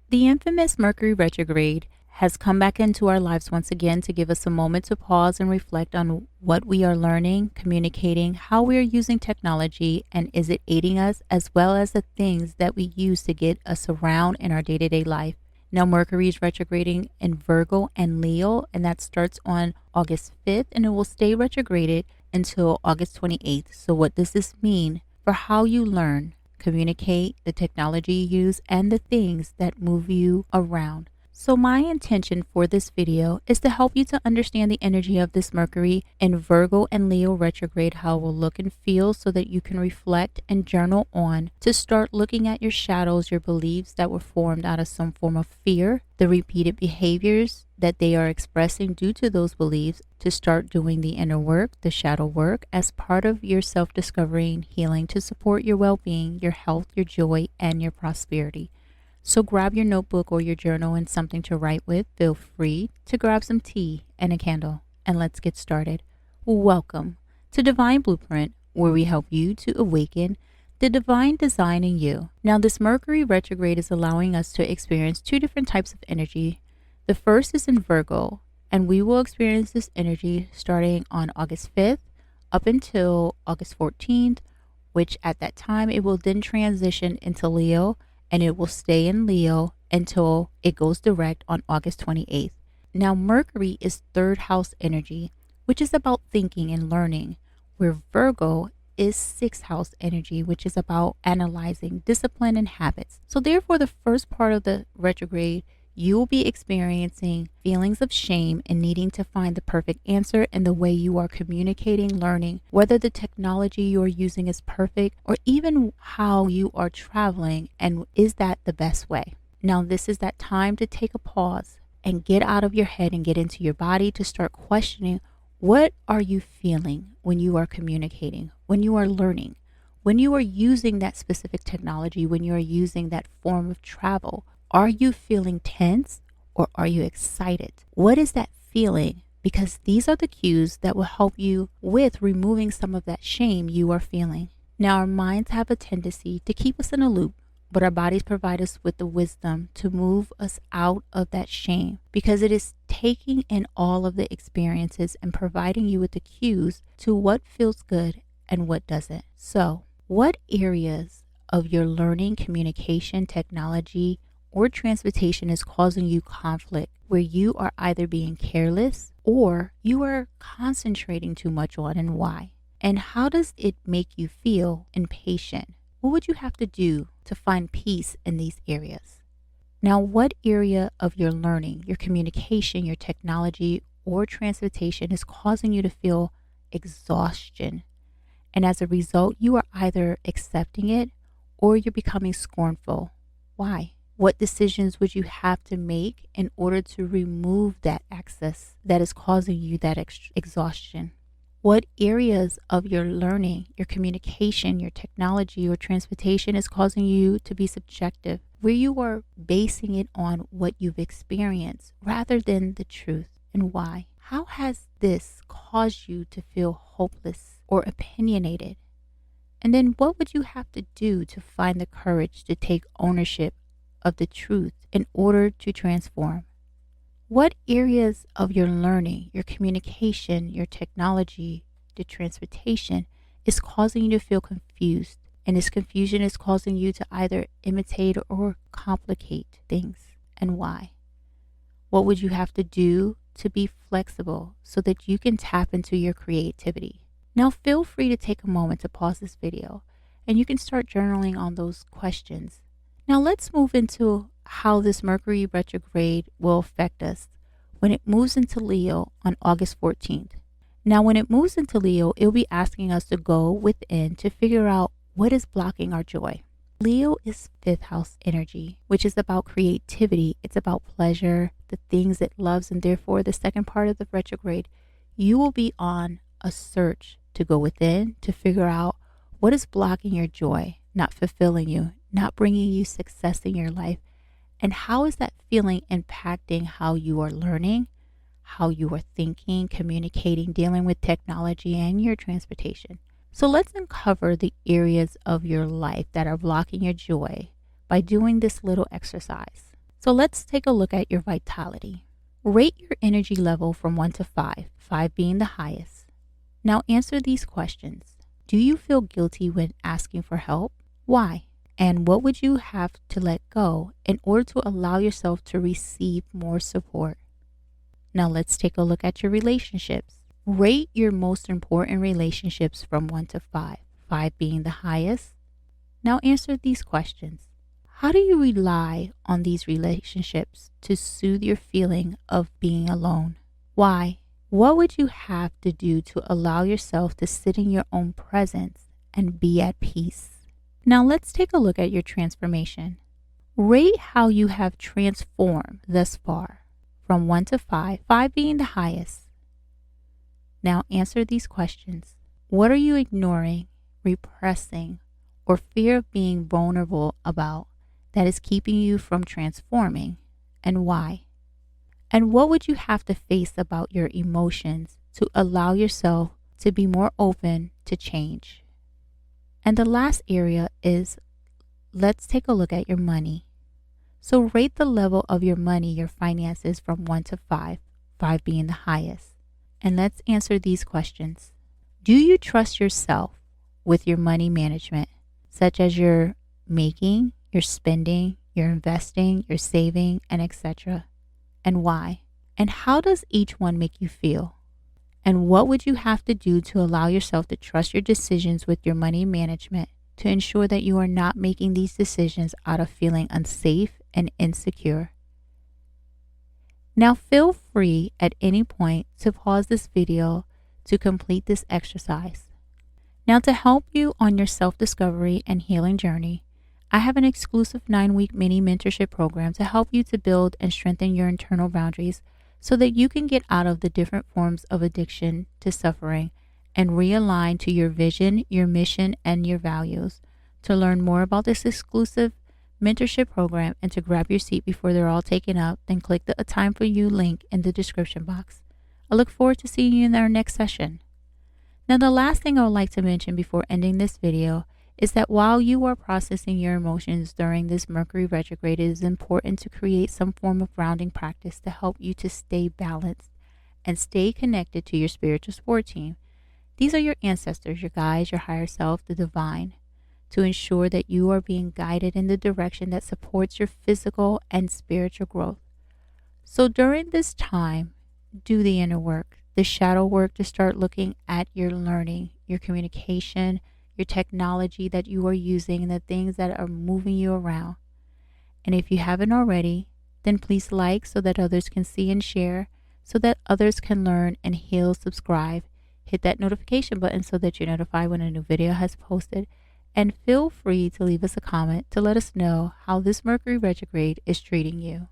The infamous Mercury retrograde has come back into our lives once again to give us a moment to pause and reflect on what we are learning, communicating, how we are using technology, and is it aiding us, as well as the things that we use to get us around in our day-to-day life. Now, Mercury is retrograding in Virgo and Leo, and that starts on August 5th, and it will stay retrograded until August 28th. So what does this mean for how you learn, communicate, the technology you use, and the things that move you around? So my intention for this video is to help you to understand the energy of this Mercury in Virgo and Leo retrograde, how it will look and feel, so that you can reflect and journal on to start looking at your shadows, your beliefs that were formed out of some form of fear, the repeated behaviors that they are expressing due to those beliefs, to start doing the inner work, the shadow work, as part of your self-discovery and healing to support your well-being, your health, your joy, and your prosperity. So grab your notebook or your journal and something to write with. Feel free to grab some tea and a candle, and let's get started. Welcome to Dvn Bluprnt, where we help you to awaken the divine design in you. Now, this Mercury retrograde is allowing us to experience two different types of energy. The first is in Virgo, and we will experience this energy starting on August 5th up until August 14th, which at that time it will then transition into Leo, and it will stay in Leo until it goes direct on August 28th. Now, Mercury is third house energy, which is about thinking and learning, where Virgo is sixth house energy, which is about analyzing discipline and habits. So therefore, the first part of the retrograde, you will be experiencing feelings of shame and needing to find the perfect answer in the way you are communicating, learning, whether the technology you are using is perfect, or even how you are traveling, and is that the best way. Now, this is that time to take a pause and get out of your head and get into your body to start questioning, what are you feeling when you are communicating, when you are learning, when you are using that specific technology, when you are using that form of travel? Are you feeling tense or are you excited? What is that feeling? Because these are the cues that will help you with removing some of that shame you are feeling. Now, our minds have a tendency to keep us in a loop, but our bodies provide us with the wisdom to move us out of that shame, because it is taking in all of the experiences and providing you with the cues to what feels good and what doesn't. So, what areas of your learning, communication, technology, or transportation is causing you conflict, where you are either being careless or you are concentrating too much on, and why? And how does it make you feel impatient? What would you have to do to find peace in these areas? Now, what area of your learning, your communication, your technology, or transportation is causing you to feel exhaustion? And as a result, you are either accepting it or you're becoming scornful. Why? What decisions would you have to make in order to remove that excess that is causing you that exhaustion? What areas of your learning, your communication, your technology, or transportation is causing you to be subjective, where you are basing it on what you've experienced rather than the truth, and why? How has this caused you to feel hopeless or opinionated? And then what would you have to do to find the courage to take ownership of the truth in order to transform? What areas of your learning, your communication, your technology, the transportation is causing you to feel confused? And this confusion is causing you to either imitate or complicate things, and why? What would you have to do to be flexible so that you can tap into your creativity? Now, feel free to take a moment to pause this video and you can start journaling on those questions. Now, let's move into how this Mercury retrograde will affect us when it moves into Leo on August 14th. Now, when it moves into Leo, it'll be asking us to go within to figure out what is blocking our joy. Leo is fifth house energy, which is about creativity. It's about pleasure, the things it loves, and therefore the second part of the retrograde, you will be on a search to go within to figure out what is blocking your joy, not fulfilling you, not bringing you success in your life. And how is that feeling impacting how you are learning, how you are thinking, communicating, dealing with technology and your transportation? So let's uncover the areas of your life that are blocking your joy by doing this little exercise. So let's take a look at your vitality. Rate your energy level from 1 to 5, 5 being the highest. Now answer these questions. Do you feel guilty when asking for help? Why? And what would you have to let go in order to allow yourself to receive more support? Now let's take a look at your relationships. Rate your most important relationships from 1 to 5, 5 being the highest. Now answer these questions. How do you rely on these relationships to soothe your feeling of being alone? Why? What would you have to do to allow yourself to sit in your own presence and be at peace? Now let's take a look at your transformation. Rate how you have transformed thus far from 1 to 5, 5 being the highest. Now answer these questions. What are you ignoring, repressing, or fear of being vulnerable about that is keeping you from transforming, and why? And what would you have to face about your emotions to allow yourself to be more open to change? And the last area is, let's take a look at your money. So rate the level of your money, your finances from 1 to 5, 5 being the highest. And let's answer these questions. Do you trust yourself with your money management, such as your making, your spending, your investing, your saving, and etc.? And why? And how does each one make you feel? And what would you have to do to allow yourself to trust your decisions with your money management to ensure that you are not making these decisions out of feeling unsafe and insecure? Now feel free at any point to pause this video to complete this exercise. Now to help you on your self-discovery and healing journey, I have an exclusive 9-week mini mentorship program to help you to build and strengthen your internal boundaries so that you can get out of the different forms of addiction to suffering and realign to your vision, your mission, and your values. To learn more about this exclusive mentorship program and to grab your seat before they're all taken up, then click the A Time For You link in the description box. I look forward to seeing you in our next session. Now, the last thing I would like to mention before ending this video is that while you are processing your emotions during this Mercury retrograde, it is important to create some form of grounding practice to help you to stay balanced and stay connected to your spiritual support team. These are your ancestors, your guides, your higher self, the divine, to ensure that you are being guided in the direction that supports your physical and spiritual growth. So during this time, do the inner work, the shadow work, to start looking at your learning, your communication, your technology that you are using, and the things that are moving you around. And if you haven't already, then please like so that others can see and share, so that others can learn and heal. Subscribe, hit that notification button so that you're notified when a new video has posted. And feel free to leave us a comment to let us know how this Mercury retrograde is treating you.